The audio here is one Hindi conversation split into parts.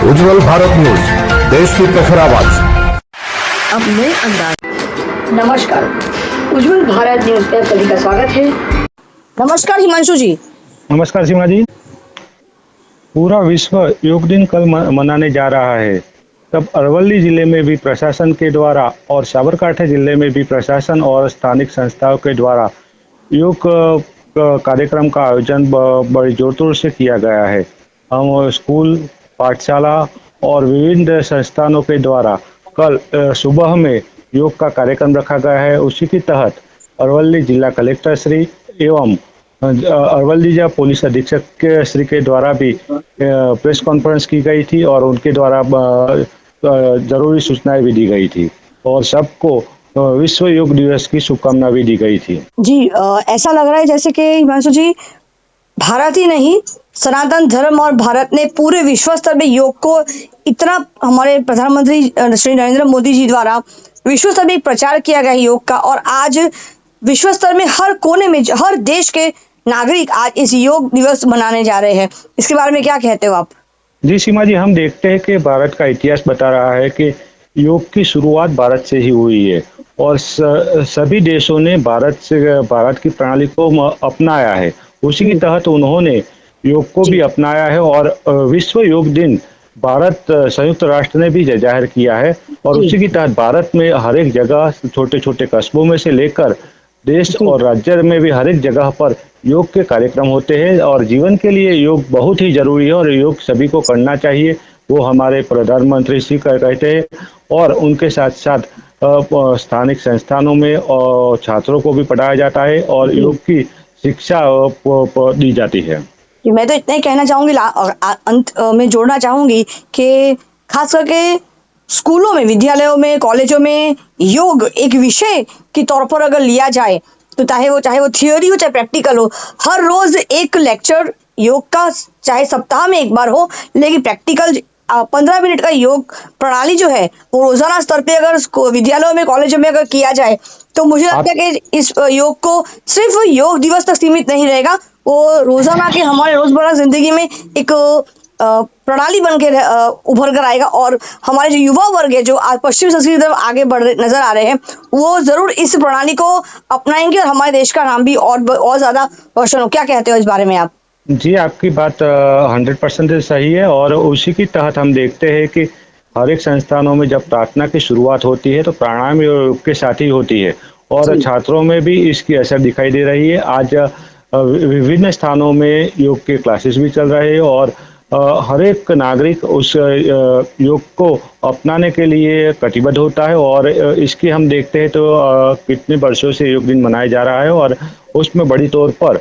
उज्जवल भारत न्यूज, देश की प्रखर आवाज। अब नए अंदाज। नमस्कार, उज्जवल भारत न्यूज पे सभी का स्वागत है। नमस्कार हिमांशु जी। नमस्कार सीमा जी। पूरा विश्व योग दिन कल मनाने जा रहा है। तब अरवली जिले में भी प्रशासन के द्वारा और साबरकांठा जिले में भी प्रशासन और स्थानिक संस्थाओं के द्वारा योग कार्यक्रम का आयोजन बड़े जोर तोड़ से किया गया है। हम स्कूल, पाठशाला और विभिन्न संस्थानों के द्वारा कल सुबह में योग का कार्यक्रम रखा गया है। उसी के तहत अरवली जिला कलेक्टर श्री एवं अरवली जिला पुलिस अधीक्षक के श्री के द्वारा भी प्रेस कॉन्फ्रेंस की गई थी और उनके द्वारा जरूरी सूचनाएं भी दी गई थी और सबको विश्व योग दिवस की शुभकामना भी दी गई थी। जी, ऐसा लग रहा है जैसे कि हिमांशु जी, भारत ही नहीं सनातन धर्म और भारत ने पूरे विश्व स्तर में योग को इतना, हमारे प्रधानमंत्री श्री नरेंद्र मोदी जी द्वारा विश्व स्तर में प्रचार किया गया योग का और आज विश्व स्तर में हर कोने में हर देश के नागरिक आज इस योग दिवस मनाने जा रहे हैं। इसके बारे में क्या कहते हो आप? जी सीमा जी, हम देखते हैं कि भारत का इतिहास बता रहा है कि योग की शुरुआत भारत से ही हुई है और सभी देशों ने भारत की प्रणाली को अपनाया है। उसी के तहत उन्होंने योग को भी अपनाया है और विश्व योग दिन भारत संयुक्त राष्ट्र ने भी जाहिर किया है और उसी के तहत भारत में हर एक जगह, छोटे छोटे कस्बों में से लेकर देश और राज्य में भी हर एक जगह पर योग के कार्यक्रम होते हैं और जीवन के लिए योग बहुत ही जरूरी है और योग सभी को करना चाहिए। वो हमारे प्रधानमंत्री जी कहते हैं और उनके साथ साथ स्थानिक संस्थानों में और छात्रों को भी पढ़ाया जाता है और योग की शिक्षा दी जाती है। मैं तो इतना ही कहना चाहूंगी, अंत में जोड़ना चाहूंगी कि खास करके स्कूलों में, विद्यालयों में, कॉलेजों में योग एक विषय के तौर पर अगर लिया जाए तो चाहे वो थियोरी हो चाहे प्रैक्टिकल हो, हर रोज एक लेक्चर योग का, चाहे सप्ताह में एक बार हो, लेकिन प्रैक्टिकल 15 मिनट का योग प्रणाली जो है वो रोजाना स्तर पे अगर विद्यालयों में, कॉलेजों में अगर किया जाए तो मुझे लगता है कि इस योग को सिर्फ योग दिवस तक सीमित नहीं रहेगा, वो रोजाना के हमारे रोजमर्रा जिंदगी में एक प्रणाली बन के उभर कर आएगा और हमारे जो युवा वर्ग है जो आज पश्चिम संस्कृति तरफ आगे बढ़ नजर आ रहे हैं वो जरूर इस प्रणाली को अपनाएंगे और हमारे देश का नाम भी और ज्यादा रोशन हो। क्या कहते हो इस बारे में आप? जी, आपकी बात 100% सही है और उसी के तहत हम देखते हैं कि हर एक संस्थानों में जब प्रार्थना की शुरुआत होती है तो प्राणायाम योग के साथ ही होती है और छात्रों में भी इसकी असर दिखाई दे रही है। आज विभिन्न स्थानों में योग के क्लासेस भी चल रहे हैं और हर एक नागरिक उस योग को अपनाने के लिए कटिबद्ध होता है और इसकी हम देखते हैं तो कितने वर्षों से योग दिन मनाया जा रहा है और उसमें बड़ी तौर पर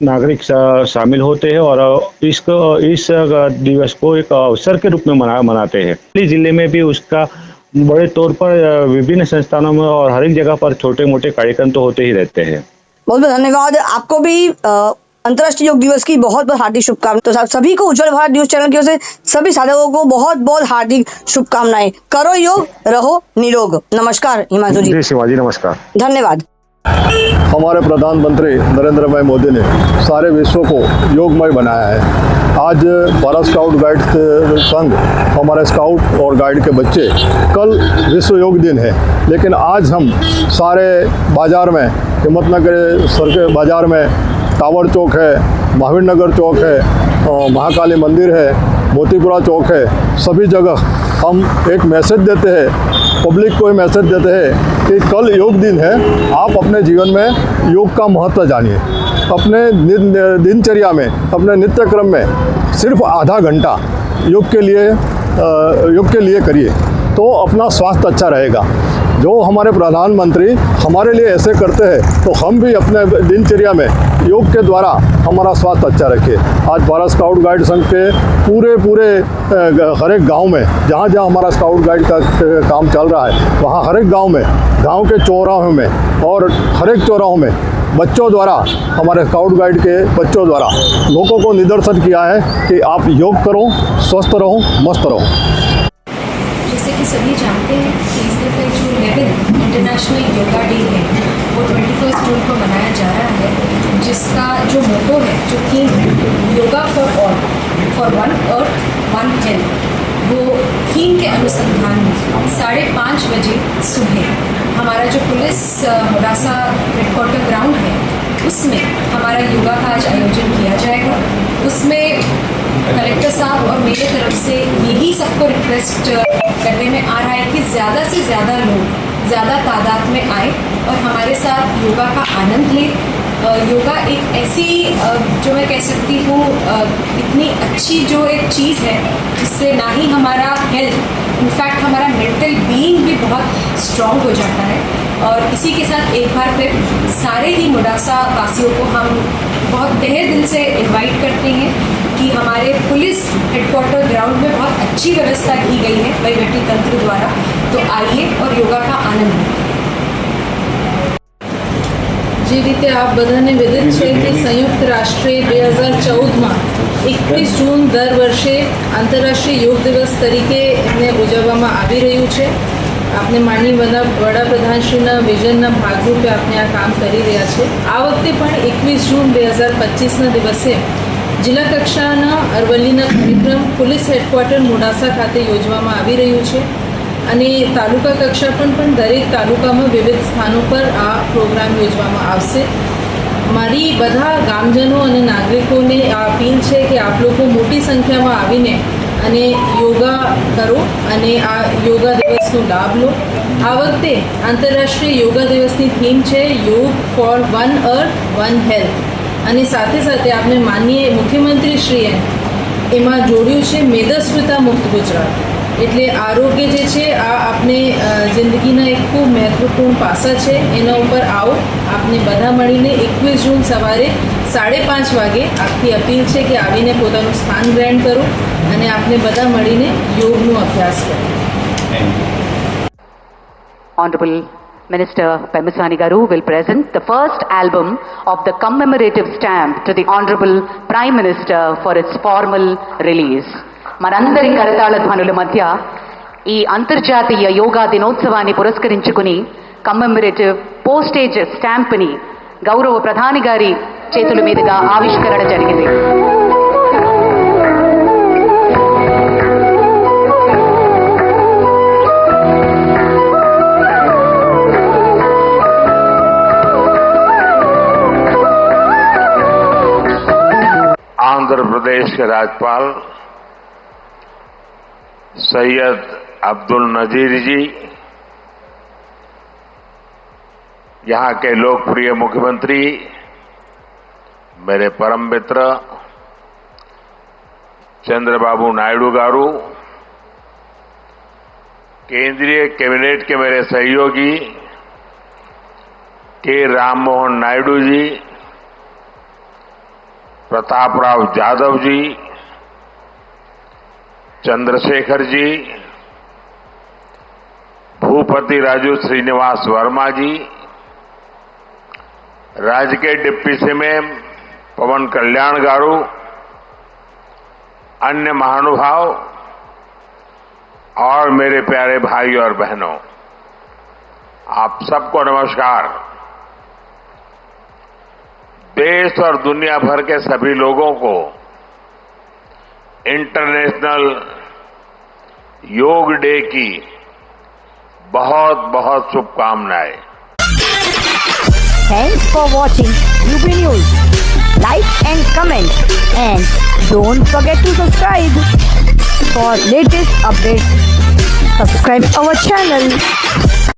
नागरिक शामिल होते हैं और इस दिवस को एक अवसर के रूप में मनाते हैं। जिले में भी उसका बड़े तौर पर विभिन्न संस्थानों में और हर एक जगह पर छोटे मोटे कार्यक्रम तो होते ही रहते हैं। बहुत बहुत धन्यवाद। आपको भी अंतर्राष्ट्रीय योग दिवस की बहुत बहुत हार्दिक शुभकामनाएं। तो सभी को उज्जवल भारत न्यूज चैनल की ओर से सभी साधकों को बहुत बहुत हार्दिक शुभकामनाएं। करो योग, रहो निरोग। नमस्कार हिमांशु जी। जी शिवाजी, नमस्कार, धन्यवाद। हमारे प्रधानमंत्री नरेंद्र भाई मोदी ने सारे विश्व को योगमय बनाया है। आज भारत स्काउट गाइड संघ, हमारे स्काउट और गाइड के बच्चे, कल विश्व योग दिन है, लेकिन आज हम सारे बाज़ार में, हिम्मतनगर सर बाज़ार में टावर चौक है, महावीर नगर चौक है, महाकाली मंदिर है, मोतीपुरा चौक है, सभी जगह हम एक मैसेज देते हैं, पब्लिक को मैसेज देते हैं कि कल योग दिन है, आप अपने जीवन में योग का महत्व जानिए। अपने दिनचर्या में, अपने नित्यक्रम में सिर्फ आधा घंटा योग के लिए करिए तो अपना स्वास्थ्य अच्छा रहेगा। जो हमारे प्रधानमंत्री हमारे लिए ऐसे करते हैं तो हम भी अपने दिनचर्या में योग के द्वारा हमारा स्वास्थ्य अच्छा रखें। आज भारत स्काउट गाइड संघ के पूरे हर एक गांव में, जहाँ जहाँ हमारा स्काउट गाइड का काम चल रहा है, वहाँ हर एक गांव में, गांव के चौराहों में और हर एक चौराहों में बच्चों द्वारा, हमारे स्काउट गाइड के बच्चों द्वारा लोगों को निदर्शन किया है कि आप योग करो, स्वस्थ रहो, मस्त रहो। जैसे कि सभी जानते हैं कि इस दफे जो 11 इंटरनेशनल योगा डे है वो 21 जून को मनाया जा रहा है, जिसका जो मोटो है, जो थीम है, yoga for all, for one earth one health, वो थीम के अनुसंधान में 5:30 बजे सुबह हमारा जो पुलिस मोडासा हेडक्वार्टर ग्राउंड है उसमें हमारा योगा का आज आयोजन किया जाएगा। उसमें कलेक्टर साहब और मेरे तरफ से यही सबको रिक्वेस्ट करने में आ रहा है कि ज़्यादा से ज़्यादा लोग ज़्यादा तादाद में आए और हमारे साथ योगा का आनंद लें। योगा एक ऐसी जो मैं कह सकती हूँ इतनी अच्छी जो एक चीज़ है जिससे ना ही हमारा हेल्थ, इनफैक्ट हमारा मेंटल बीइंग भी बहुत स्ट्रॉन्ग हो जाता है। और इसी के साथ एक बार फिर सारे ही मोडासा वासियों को हम बहुत तहे दिल से इनवाइट करते हैं कि हमारे पुलिस हेडक्वार्टर ग्राउंड में बहुत अच्छी व्यवस्था की गई है वहीवटी तंत्र द्वारा, तो आइए और योगा का आनंद लें। જે રીતે આપ બધાને વિદિત છે કે સંયુક્ત રાષ્ટ્રે 2014માં 21 જૂન દર વર્ષે આંતરરાષ્ટ્રીય યોગ દિવસ તરીકે એને ઉજવવામાં આવી રહ્યું છે। આપને માનનીય વડાપ્રધાનશ્રીના વિઝનના ભાગરૂપે આપણે આ કામ કરી રહ્યા છે। આ વખતે પણ 21 જૂન 2025ના દિવસે જિલ્લા કક્ષાના અરવલ્લીના કાર્યક્રમ પોલીસ હેડક્વાર્ટર મોડાસા ખાતે યોજવામાં આવી રહ્યું છે અને તાલુકા કક્ષા પણ દરેક તાલુકામાં વિવિધ સ્થાનો પર આ પ્રોગ્રામ યોજવામાં આવશે। મારી બધા ગામજનો અને નાગરિકોને આ અપીલ છે કે આપ લોકો મોટી સંખ્યામાં આવીને અને યોગા કરો અને આ યોગા દિવસનો લાભ લો। આ વખતે આંતરરાષ્ટ્રીય યોગા દિવસની થીમ છે yoga for one earth one health અને સાથે સાથે આપણે માનનીય મુખ્યમંત્રીશ્રીએ એમાં જોડ્યું છે મેદસ્વીતા મુક્ત ગુજરાત। એટલે આરોગ્ય જે છે આ આપણે જિંદગીના એક ખૂબ મહત્વપૂર્ણ પાસા છે। એના ઉપર આવો આપને બધા મળીને 21 જૂન સવારે 5:30 વાગે આપની અપીલ છે કે આવીને પોતાનું સ્થાન ગ્રહણ કરો અને આપને બધા મળીને યોગનો અભ્યાસ કરો। Honorable Minister Pemasani Garu will present the first album of the commemorative stamp to the Honorable Prime Minister for its formal release. మనందరి కరతాళ ధ్వనుల మధ్య ఈ అంతర్జాతీయ యోగా దినోత్సవాన్ని పురస్కరించుకుని కమ్మెమరేటివ్ పోస్టేజ్ స్టాంప్ని గౌరవ ప్రధాని గారి చేతుల మీదుగా ఆవిష్కరణ జరిగింది। आंध्र प्रदेश के राज्यपाल सैयद अब्दुल नजीर जी, यहाँ के लोकप्रिय मुख्यमंत्री मेरे परम मित्र चंद्रबाबू नायडू गारू, केंद्रीय कैबिनेट के मेरे सहयोगी के राम मोहन नायडू जी, प्रताप राव यादव जी, चंद्रशेखर जी, भूपति राजू श्रीनिवास वर्मा जी, राज्य के डिप्टी सीएम पवन कल्याण गारू, अन्य महानुभाव और मेरे प्यारे भाई और बहनों, आप सबको नमस्कार। देश और दुनिया भर के सभी लोगों को इंटरनेशनल योग डे की बहुत बहुत शुभकामनाएं। Thanks for watching UB News. Like and comment, and don't forget to subscribe for latest updates. Subscribe our channel.